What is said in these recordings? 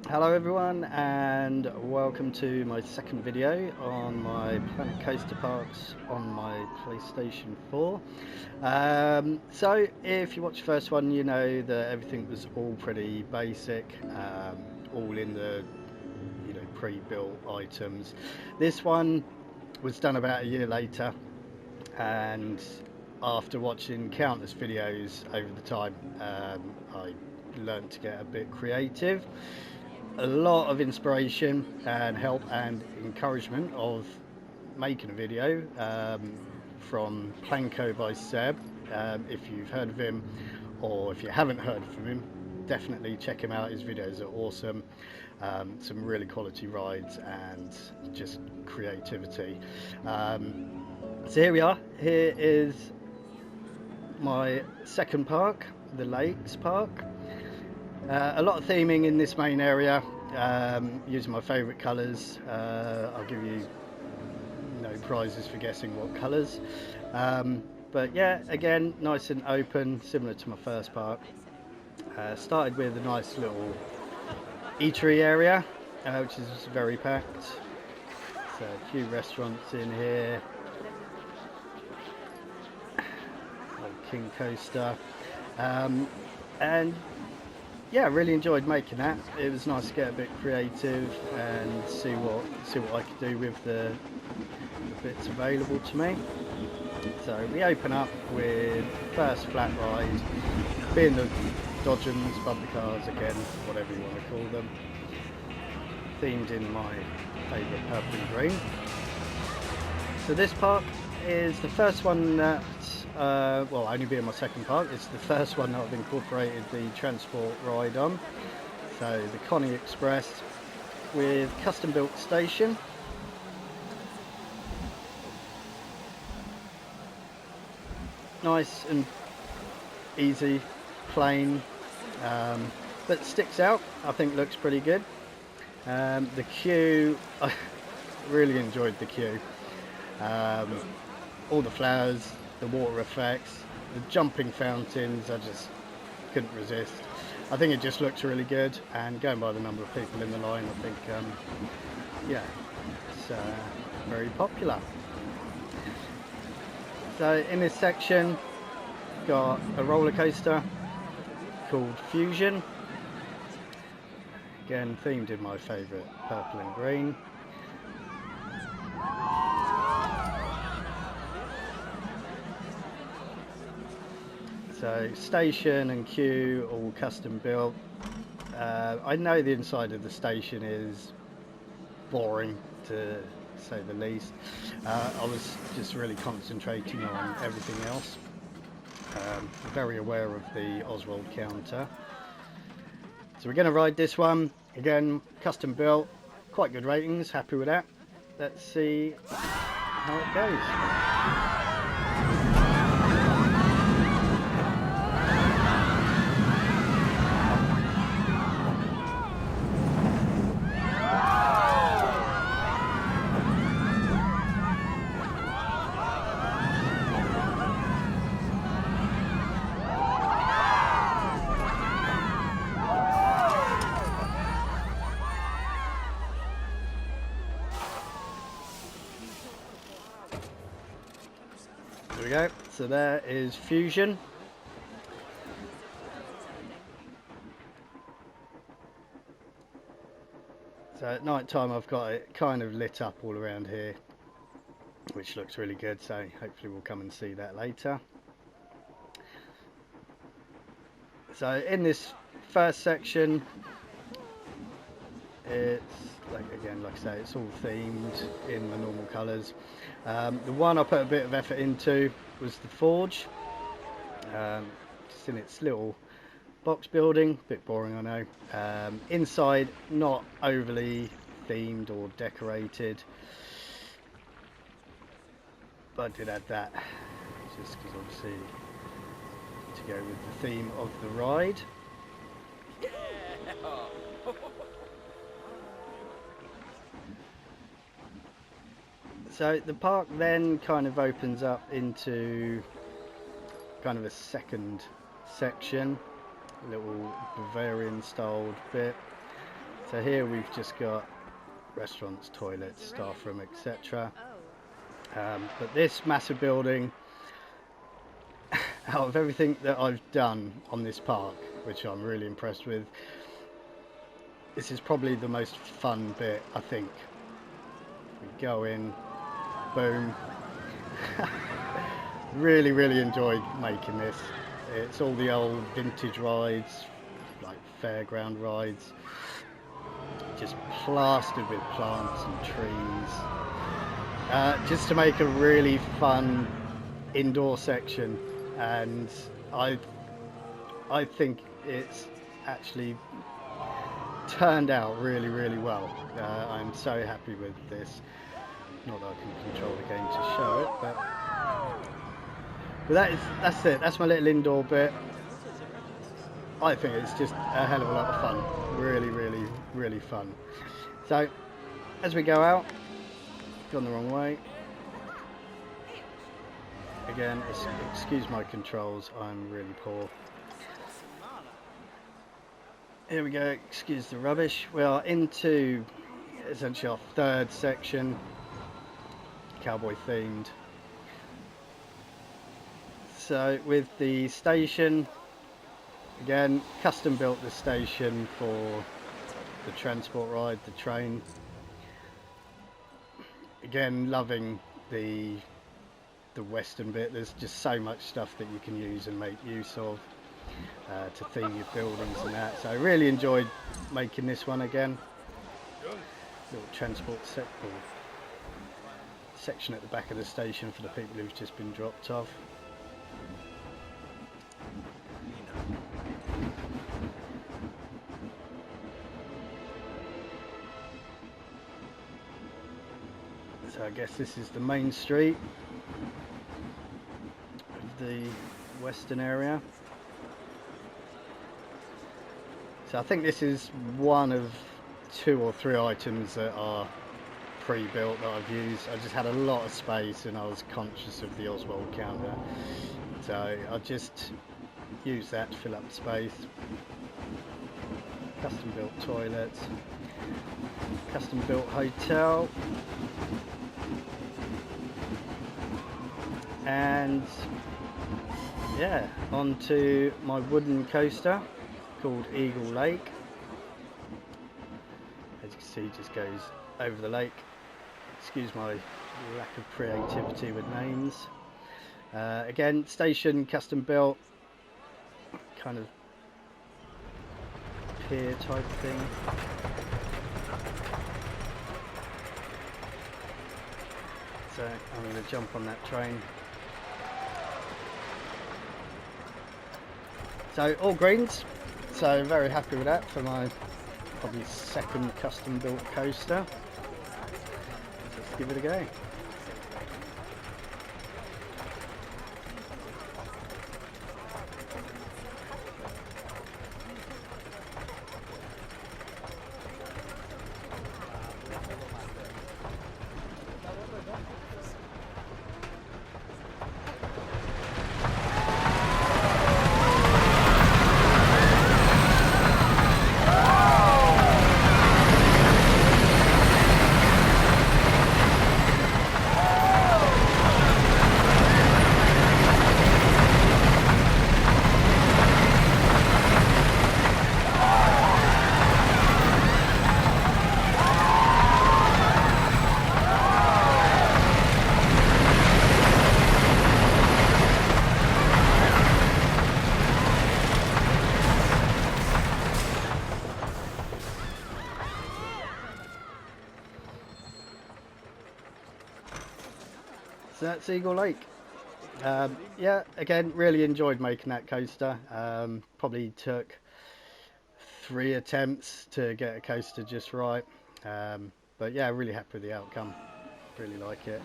Hello everyone, and welcome to my second video on my Planet Coaster Parks on my PlayStation 4. So if you watched the first one, you know that everything was all pretty basic, all in the pre-built items. This one was done about a year later, and after watching countless videos over the time, I learned to get a bit creative. A lot of inspiration and help and encouragement of making a video from Plancobyseb. If you've heard of him, or if you haven't heard from him, definitely check him out. His videos are awesome. Some really quality rides and just creativity. So here we are. Here is my second park, the Lakes Park. A lot of theming in this main area, using my favourite colours. I'll give you no prizes for guessing what colours. But yeah, again, nice and open, similar to my first park. Started with a nice little eatery area, which is very packed. So a few restaurants in here. King Coaster. And yeah, really enjoyed making that. It was nice to get a bit creative and see what I could do with the bits available to me. So we open up with first flat ride, being the Dodgems, bumper cars again, whatever you want to call them, themed in my favourite purple and green. So this park is the first one that, well, only being my second park, it's the first one that I've incorporated the transport ride on. So the Connie Express with custom built station. Nice and easy, plain, but sticks out. I think looks pretty good. The queue, I really enjoyed the queue. All the flowers, the water effects, the jumping fountains, I just couldn't resist. I think it just looks really good, and going by the number of people in the line, I think, yeah, it's very popular. So in this section, got a roller coaster called Fusion, again themed in my favourite purple and green. So station and queue all custom built. I know the inside of the station is boring to say the least. I was just really concentrating on everything else. Very aware of the Oswald counter. So we're going to ride this one. Again, custom built, quite good ratings, happy with that. Let's see how it goes. There we go, so there is Fusion. So at night time I've got it kind of lit up all around here, which looks really good, so hopefully we'll come and see that later. So in this first section, it's like I say, it's all themed in the normal colours. The one I put a bit of effort into was the Forge. Just in its little box building, a bit boring I know. Inside not overly themed or decorated, but I did add that just because obviously to go with the theme of the ride. So the park then kind of opens up into kind of a second section, a little Bavarian styled bit. So here we've just got restaurants, toilets, staff room, etc. But this massive building, out of everything that I've done on this park, which I'm really impressed with, this is probably the most fun bit, I think. We go in, boom. Really enjoyed making this. It's all the old vintage rides, like fairground rides, just plastered with plants and trees, just to make a really fun indoor section. And I think it's actually turned out really well. I'm so happy with this. Not that I can control the game to show it, but that's it. That's my little indoor bit. I think it's just a hell of a lot of fun. Really fun. So as we go out, gone the wrong way. Again, excuse my controls, I'm really poor. Here we go, excuse the rubbish. We are into essentially our third section, cowboy themed. So with the station, again, custom built the station for the transport ride, the train. Again, loving the western bit. There's just so much stuff that you can use and make use of to theme your buildings and that. So I really enjoyed making this one again. Little transport section at the back of the station for the people who've just been dropped off. So I guess this is the main street of the western area. So I think this is one of 2 or 3 items that are pre-built that I've used. I just had a lot of space and I was conscious of the Oswald counter, so I just used that to fill up the space. Custom built toilets, custom built hotel, and yeah, onto my wooden coaster called Eagle Lake. As you can see, it just goes over the lake. Excuse my lack of creativity with names. Again, station custom built, kind of pier type thing. So I'm going to jump on that train. So all greens, so very happy with that for my probably second custom built coaster. Let's give it a go. So that's Eagle Lake. Yeah, again, really enjoyed making that coaster. Probably took 3 attempts to get a coaster just right. But yeah, really happy with the outcome. Really like it.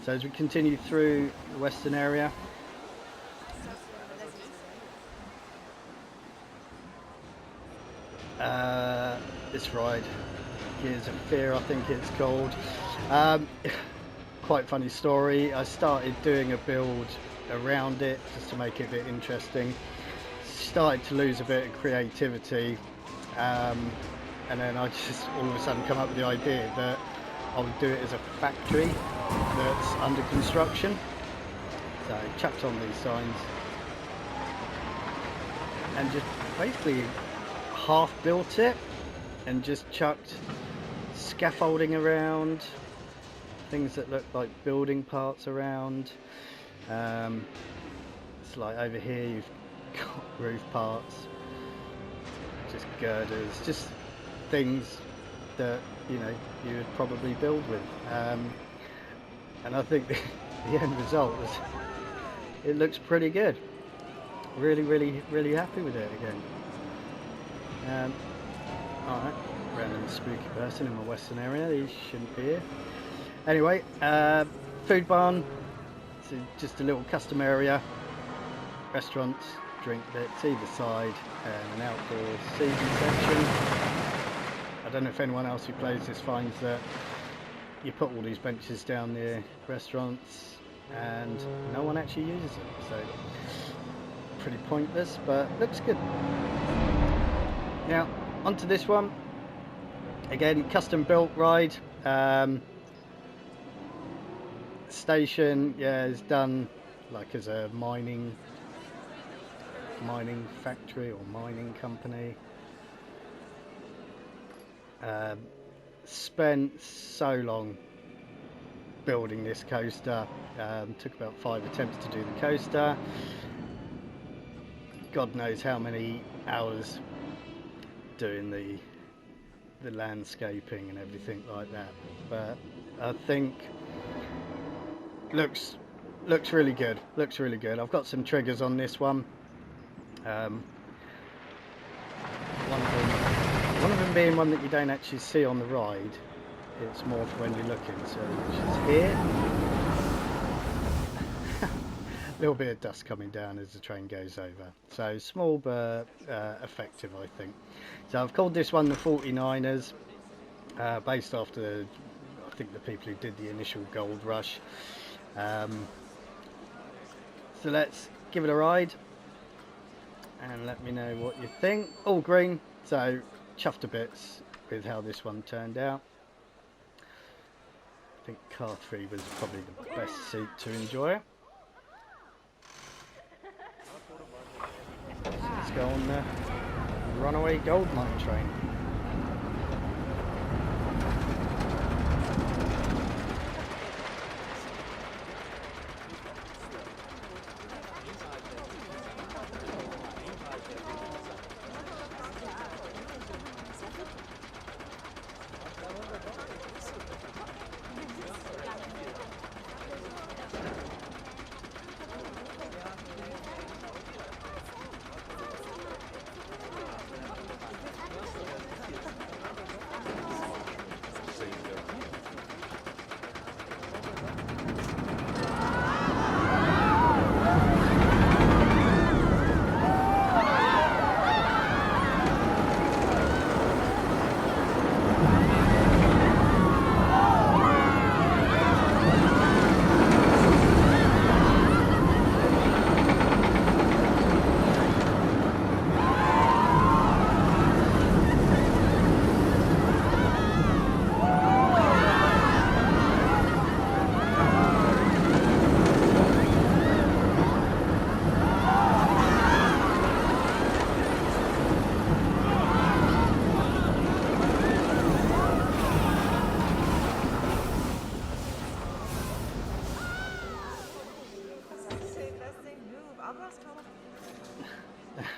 So as we continue through the western area, this ride, Gears of Fear, I think it's called. Quite funny story. I started doing a build around it just to make it a bit interesting. Started to lose a bit of creativity. and then I just all of a sudden come up with the idea that I would do it as a factory that's under construction. So chucked on these signs and just basically half built it and just chucked scaffolding around, things that look like building parts around. It's like over here you've got roof parts, just girders, just things that you would probably build with. And I think the end result was, it looks pretty good. Really happy with it again. Alright, random spooky person in my western area, he shouldn't be here. Anyway, food barn, so just a little custom area, restaurants, drink bits either side, and an outdoor seating section. I don't know if anyone else who plays this finds that you put all these benches down near restaurants and no one actually uses them, so pretty pointless, but looks good. Now onto this one, again custom built ride. Station, yeah, is done like as a mining factory or mining company. Spent so long building this coaster. Took about 5 attempts to do the coaster. God knows how many hours doing the landscaping and everything like that. But I think looks really good. Looks really good. I've got some triggers on this one. One of them being one that you don't actually see on the ride. It's more for when you're looking. So which is here. A little bit of dust coming down as the train goes over. So small but effective, I think. So I've called this one the 49ers, based after I think the people who did the initial Gold Rush. So let's give it a ride and let me know what you think. All green, so chuffed to bits with how this one turned out. I think car 3 was probably the best seat to enjoy it. So let's go on the runaway gold mine train.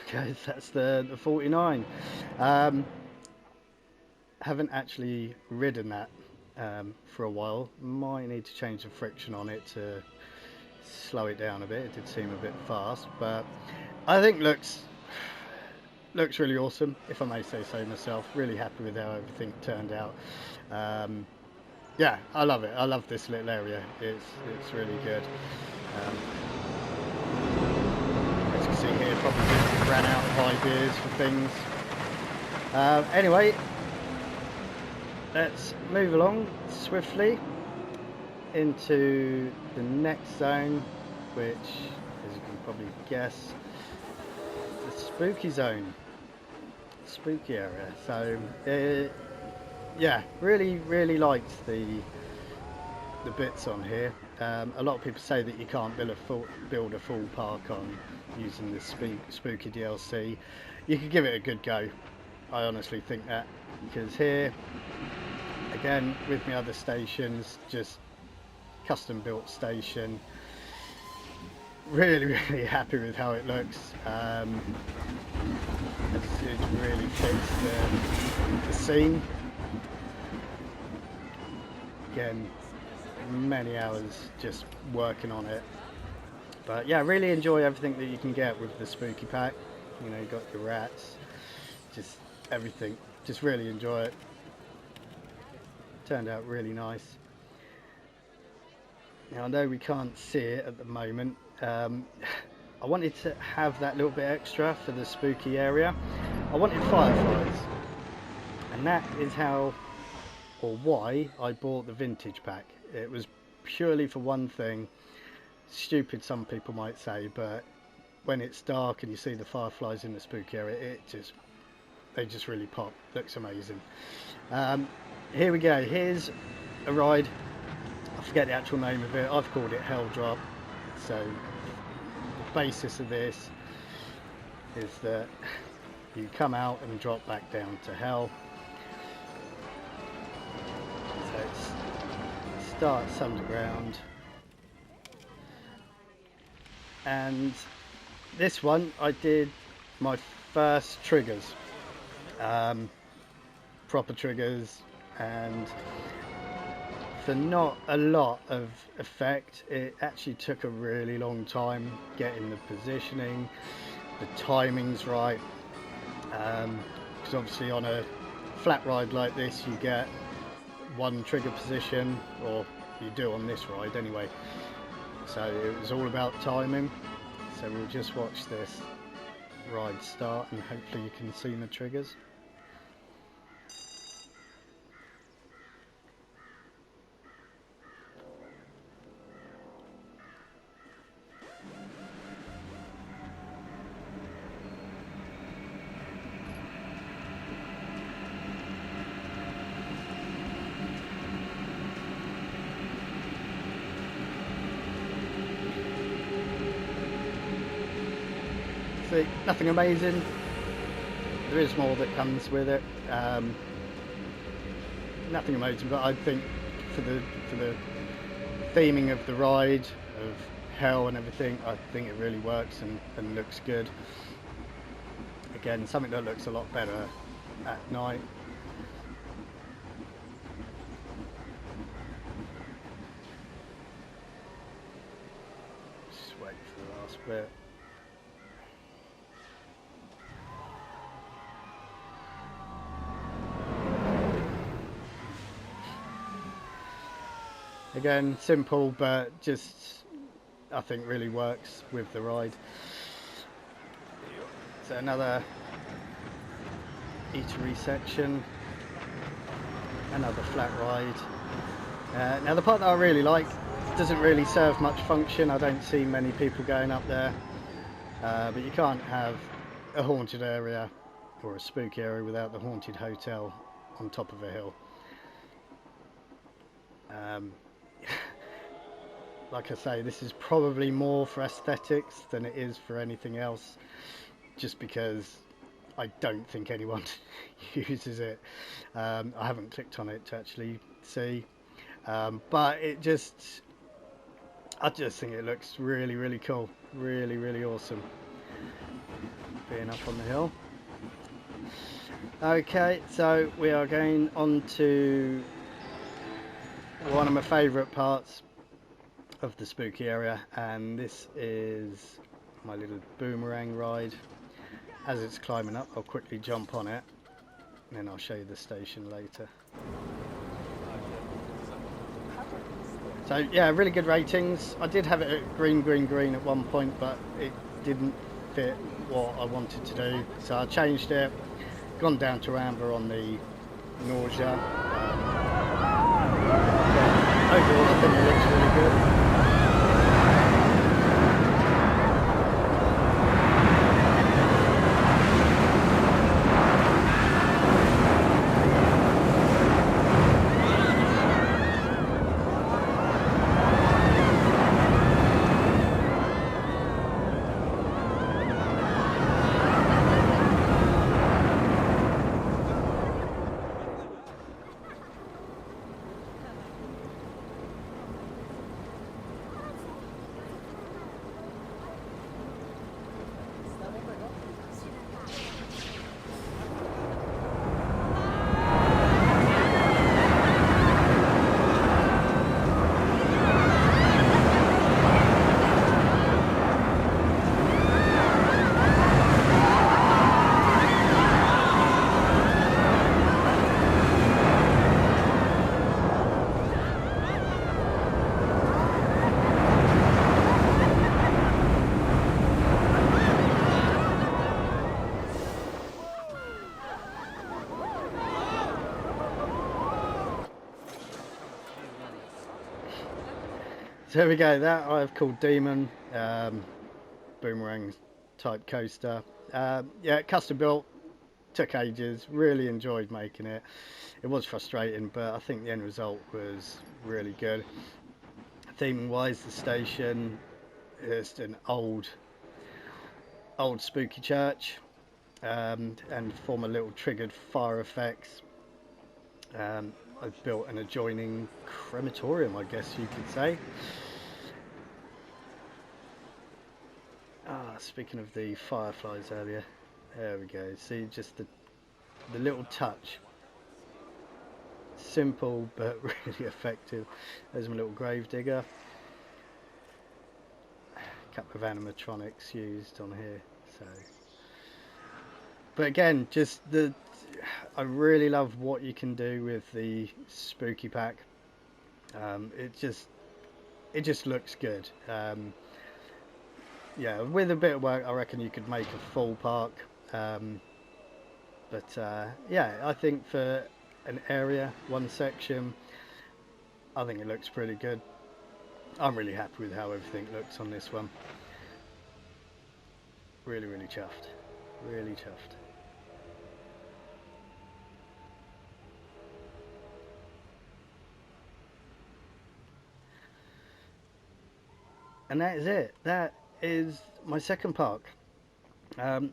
Okay, that's the 49. Haven't actually ridden that for a while. Might need to change the friction on it to slow it down a bit. It did seem a bit fast, but I think looks really awesome, if I may say so myself. Really happy with how everything turned out. Yeah, I love it. I love this little area. It's really good. As you can see here, probably just ran out of ideas for things. Anyway, let's move along swiftly into the next zone, which, as you can probably guess, is the spooky zone. spooky area. So yeah, really liked the bits on here. A lot of people say that you can't build a full park on using the spooky DLC. You could give it a good go. I honestly think that, because here again with my other stations, just custom built station, really happy with how it looks. It really fits the scene. Again, many hours just working on it, but yeah, really enjoy everything that you can get with the spooky pack. You know, you got your rats, just everything, just really enjoy it. Turned out really nice. Now I know we can't see it at the moment. I wanted to have that little bit extra for the spooky area. I wanted fireflies, and that is how or why I bought the vintage pack. It was purely for one thing. Stupid, some people might say, but when it's dark and you see the fireflies in the spooky area, they just really pop. Looks amazing. Here we go. Here's a ride. I forget the actual name of it. I've called it Hell Drop. So the basis of this is that you come out and drop back down to hell. So it starts underground, and this one I did my first triggers, proper triggers, and for not a lot of effect. It actually took a really long time getting the positioning, the timings right, because obviously on a flat ride like this you get one trigger position, or you do on this ride anyway, so it was all about timing. So we'll just watch this ride start and hopefully you can see the triggers. See, nothing amazing. There is more that comes with it. Nothing amazing, but I think for the theming of the ride, of hell and everything, I think it really works and looks good. Again, something that looks a lot better at night. Just wait for the last bit. Again, simple, but just I think really works with the ride. So another eatery section, another flat ride. Now the part that I really like doesn't really serve much function. I don't see many people going up there, but you can't have a haunted area or a spooky area without the haunted hotel on top of a hill. Like I say, this is probably more for aesthetics than it is for anything else, just because I don't think anyone uses it. I haven't clicked on it to actually see, but I just think it looks really cool, really awesome being up on the hill. Okay, so we are going on to one of my favourite parts of the spooky area, and this is my little boomerang ride. As it's climbing up, I'll quickly jump on it and then I'll show you the station later. So yeah, really good ratings. I did have it at green at one point, but it didn't fit what I wanted to do, so I changed it, gone down to amber on the nausea. Overall I think it looks really good. So here we go, that I've called Demon, boomerang type coaster. Yeah, custom built, took ages, really enjoyed making it. It was frustrating, but I think the end result was really good. Theming wise, the station is an old spooky church, and former little triggered fire effects. I've built an adjoining crematorium, I guess you could say. Speaking of the fireflies earlier, there we go. See, just the little touch. Simple but really effective. There's my little grave digger. A couple of animatronics used on here. So, but again, just I really love what you can do with the spooky pack. It just looks good. Yeah, with a bit of work, I reckon you could make a full park. Yeah, I think for an area, one section, I think it looks pretty good. I'm really happy with how everything looks on this one. Really, really chuffed. Really chuffed. And that is it. That is my second park. A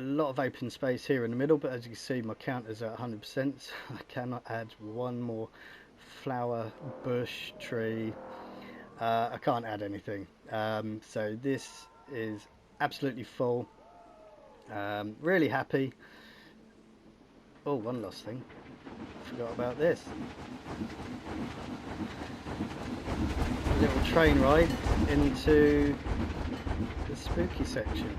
lot of open space here in the middle, but as you can see, my counter's at 100%. So I cannot add one more flower, bush, tree. I can't add anything. So this is absolutely full. Really happy. Oh, one last thing. Forgot about this. A little train ride into the spooky section.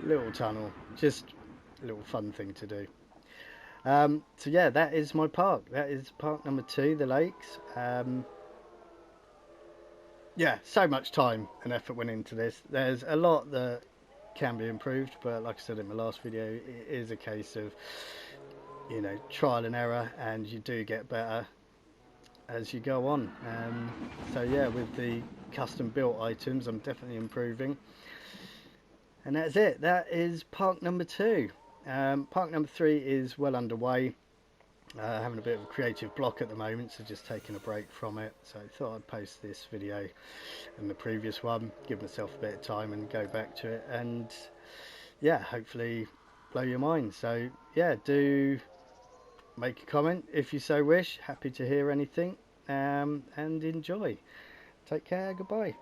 Little tunnel, just a little fun thing to do. So yeah, that is my park. That is park number 2, the lakes. Yeah, so much time and effort went into this. There's a lot that can be improved, but like I said in my last video, it is a case of, you know, trial and error, and you do get better as you go on. So yeah, with the custom built items, I'm definitely improving. And that's it. That is park number 2. Park number 3 is well underway. Having a bit of a creative block at the moment, so just taking a break from it. So I thought I'd post this video and the previous one, give myself a bit of time and go back to it, and yeah, hopefully blow your mind. So yeah, do make a comment if you so wish. Happy to hear anything, and enjoy. Take care. Goodbye.